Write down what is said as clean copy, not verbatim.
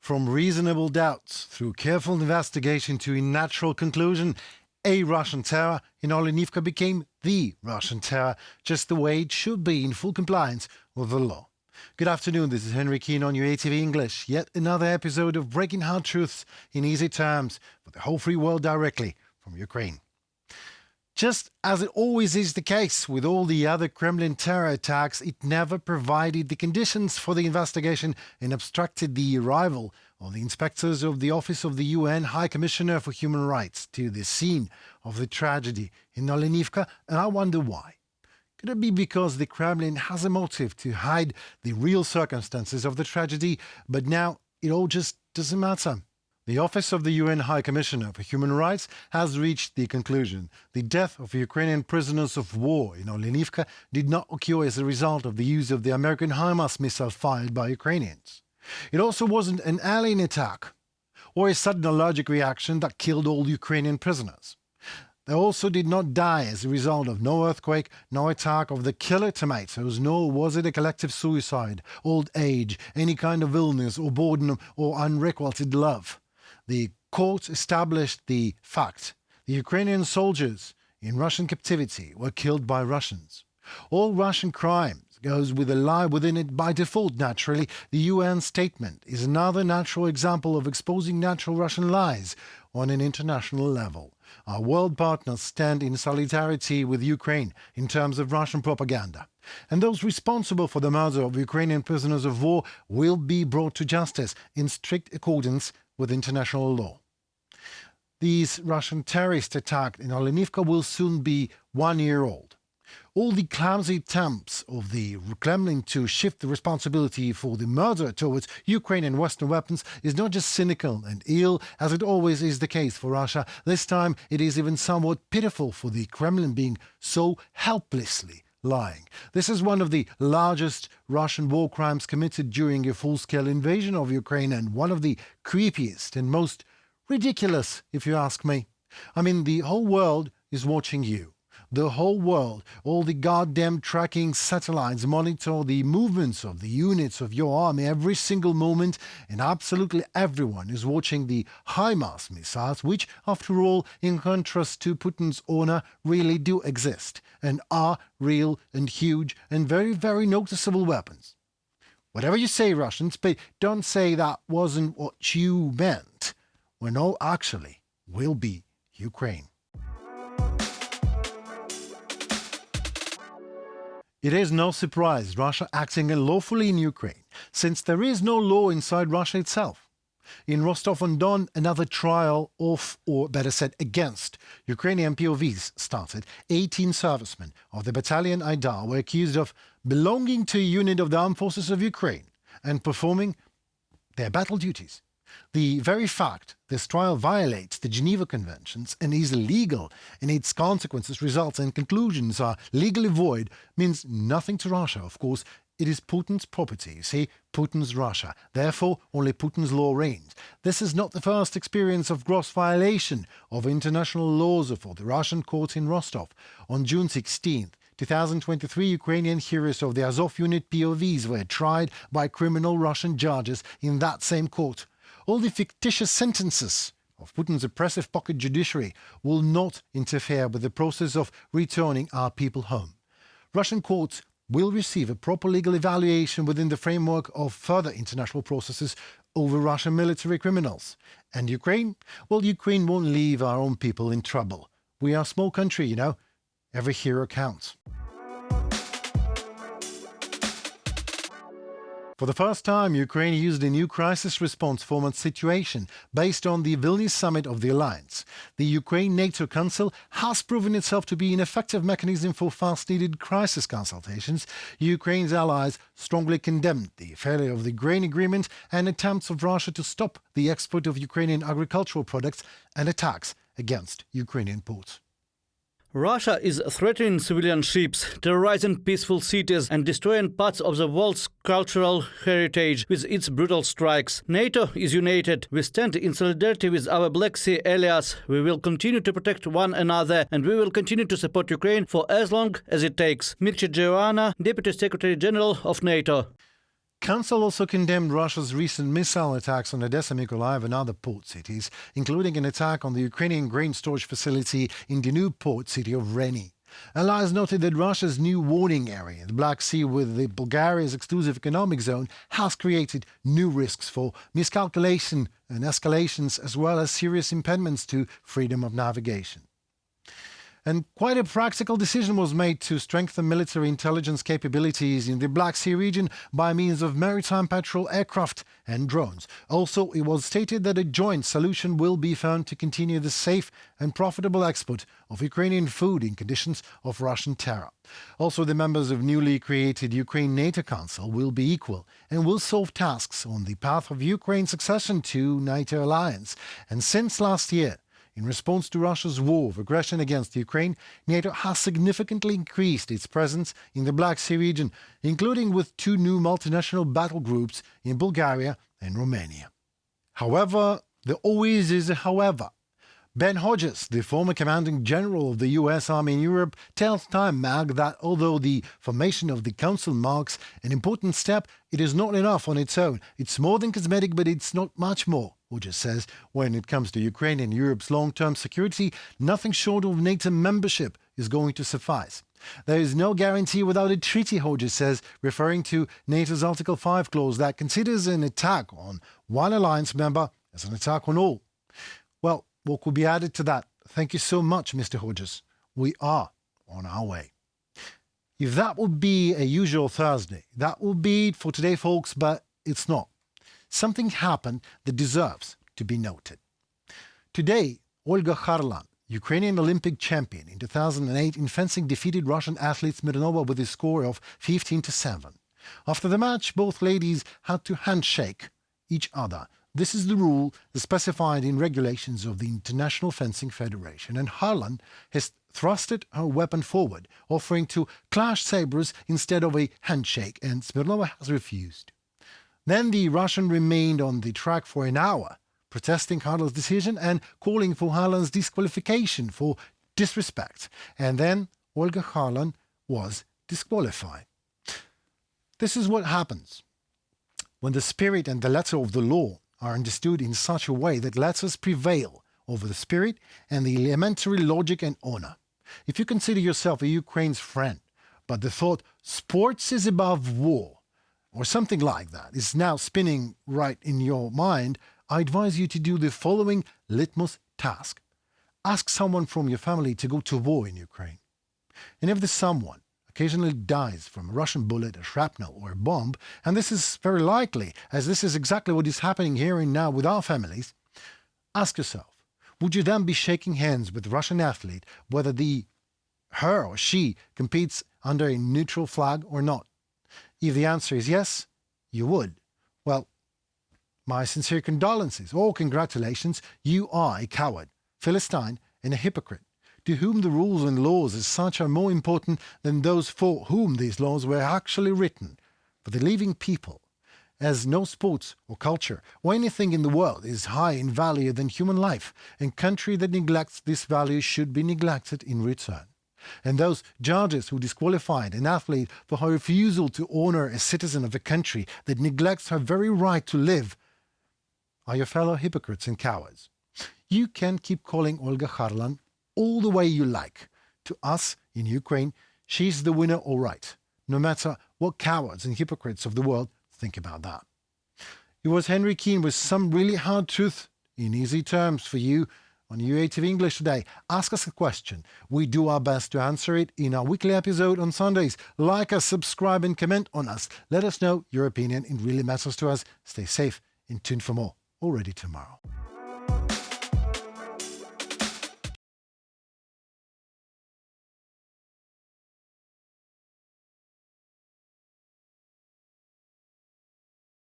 From reasonable doubts through careful investigation to a natural conclusion, a Russian terror in Olenivka became the Russian terror, just the way it should be in full compliance with the law. Good afternoon, this is Henry Keane on UATV English. Yet another episode of Breaking Hard Truths in easy terms for the whole free world directly from Ukraine. Just as it always is the case with all the other Kremlin terror attacks, it never provided the conditions for the investigation and obstructed the arrival of the inspectors of the Office of the UN High Commissioner for Human Rights to the scene of the tragedy in Olenivka, and I wonder why. Could it be because the Kremlin has a motive to hide the real circumstances of the tragedy, but now it all just doesn't matter? The Office of the UN High Commissioner for Human Rights has reached the conclusion the death of Ukrainian prisoners of war in Olenivka did not occur as a result of the use of the American HIMARS missile fired by Ukrainians. It also wasn't an alien attack or a sudden allergic reaction that killed all Ukrainian prisoners. They also did not die as a result of no earthquake, no attack of the killer tomatoes, nor was it a collective suicide, old age, any kind of illness or boredom or unrequited love. The court established the fact the Ukrainian soldiers in Russian captivity were killed by Russians. All Russian crimes goes with a lie within it by default, naturally. The UN statement is another natural example of exposing natural Russian lies on an international level. Our world partners stand in solidarity with Ukraine in terms of Russian propaganda. And those responsible for the murder of Ukrainian prisoners of war will be brought to justice in strict accordance with international law. These Russian terrorist attacks in Olenivka will soon be 1 year old. All the clumsy attempts of the Kremlin to shift the responsibility for the murder towards Ukrainian Western weapons is not just cynical and ill, as it always is the case for Russia. This time it is even somewhat pitiful for the Kremlin being so helplessly lying. This is one of the largest Russian war crimes committed during a full-scale invasion of Ukraine, and one of the creepiest and most ridiculous, if you ask me. I mean, the whole world is watching you. The whole world, all the goddamn tracking satellites monitor the movements of the units of your army every single moment, and absolutely everyone is watching the HIMARS missiles, which, after all, in contrast to Putin's honor, really do exist and are real and huge and very, very noticeable weapons. Whatever you say, Russians, but don't say that wasn't what you meant, when all actually will be Ukraine. It is no surprise Russia acting unlawfully in Ukraine, since there is no law inside Russia itself. In Rostov-on-Don, another trial of, or better said against, Ukrainian POWs started. 18 servicemen of the battalion Aidar were accused of belonging to a unit of the armed forces of Ukraine and performing their battle duties. The very fact this trial violates the Geneva Conventions and is illegal, and its consequences, results and conclusions are legally void, means nothing to Russia. Of course, it is Putin's property, you see, Putin's Russia. Therefore, only Putin's law reigns. This is not the first experience of gross violation of international laws for the Russian court in Rostov. On June 16th, 2023, Ukrainian heroes of the Azov unit POWs were tried by criminal Russian judges in that same court. All the fictitious sentences of Putin's oppressive pocket judiciary will not interfere with the process of returning our people home. Russian courts will receive a proper legal evaluation within the framework of further international processes over Russian military criminals. And Ukraine? Well, Ukraine won't leave our own people in trouble. We are a small country, you know. Every hero counts. For the first time, Ukraine used a new crisis response format situation based on the Vilnius Summit of the Alliance. The Ukraine-NATO Council has proven itself to be an effective mechanism for fast-needed crisis consultations. Ukraine's allies strongly condemned the failure of the grain agreement and attempts of Russia to stop the export of Ukrainian agricultural products and attacks against Ukrainian ports. Russia is threatening civilian ships, terrorizing peaceful cities and destroying parts of the world's cultural heritage with its brutal strikes. NATO is united. We stand in solidarity with our Black Sea allies. We will continue to protect one another, and we will continue to support Ukraine for as long as it takes. Mircea Geoana, Deputy Secretary General of NATO. Council also condemned Russia's recent missile attacks on Odessa, Mykolaiv and other port cities, including an attack on the Ukrainian grain storage facility in the new port city of Reni. Allies noted that Russia's new warning area in the Black Sea with the Bulgaria's exclusive economic zone has created new risks for miscalculation and escalations, as well as serious impediments to freedom of navigation. And quite a practical decision was made to strengthen military intelligence capabilities in the Black Sea region by means of maritime patrol aircraft and drones. Also, it was stated that a joint solution will be found to continue the safe and profitable export of Ukrainian food in conditions of Russian terror. Also, the members of newly created Ukraine NATO Council will be equal and will solve tasks on the path of Ukraine's accession to NATO alliance. And since last year, in response to Russia's war of aggression against Ukraine, NATO has significantly increased its presence in the Black Sea region, including with 2 new multinational battle groups in Bulgaria and Romania. However, there always is a however. Ben Hodges, the former commanding general of the U.S. Army in Europe, tells Time Mag that although the formation of the Council marks an important step, it is not enough on its own. It's more than cosmetic, but it's not much more. Hodges says when it comes to Ukraine and Europe's long-term security, nothing short of NATO membership is going to suffice. There is no guarantee without a treaty, Hodges says, referring to NATO's Article 5 clause that considers an attack on one alliance member as an attack on all. Well, what could be added to that? Thank you so much, Mr. Hodges. We are on our way. If that would be a usual Thursday, that would be it for today, folks, but it's not. Something happened that deserves to be noted. Today, Olga Kharlan, Ukrainian Olympic champion in 2008 in fencing, defeated Russian athlete Smirnova with a score of 15-7. After the match, both ladies had to handshake each other. This is the rule specified in regulations of the International Fencing Federation, and Kharlan has thrusted her weapon forward, offering to clash sabres instead of a handshake, and Smirnova has refused. Then the Russian remained on the track for an hour, protesting Kharlan's decision and calling for Kharlan's disqualification for disrespect. And then Olga Kharlan was disqualified. This is what happens when the spirit and the letter of the law are understood in such a way that letters prevail over the spirit and the elementary logic and honor. If you consider yourself a Ukraine's friend, but the thought sports is above war, or something like that, is now spinning right in your mind, I advise you to do the following litmus task. Ask someone from your family to go to war in Ukraine. And if this someone occasionally dies from a Russian bullet, a shrapnel, or a bomb, and this is very likely, as this is exactly what is happening here and now with our families, ask yourself, would you then be shaking hands with a Russian athlete, whether her or she competes under a neutral flag or not? If the answer is yes, you would. Well, my sincere condolences or congratulations, you are a coward, Philistine, and a hypocrite, to whom the rules and laws as such are more important than those for whom these laws were actually written. For the living people, as no sports or culture or anything in the world is higher in value than human life, and country that neglects this value should be neglected in return. And those judges who disqualified an athlete for her refusal to honor a citizen of a country that neglects her very right to live are your fellow hypocrites and cowards. You can keep calling Olga Kharlan all the way you like. To us in Ukraine, she's the winner all right, no matter what cowards and hypocrites of the world think about that. It was Henry Keane with some really hard truth in easy terms for you on UATV English today. Ask us a question. We do our best to answer it in our weekly episode on Sundays. Like us, subscribe and comment on us. Let us know your opinion. It really matters to us. Stay safe and tuned for more already tomorrow.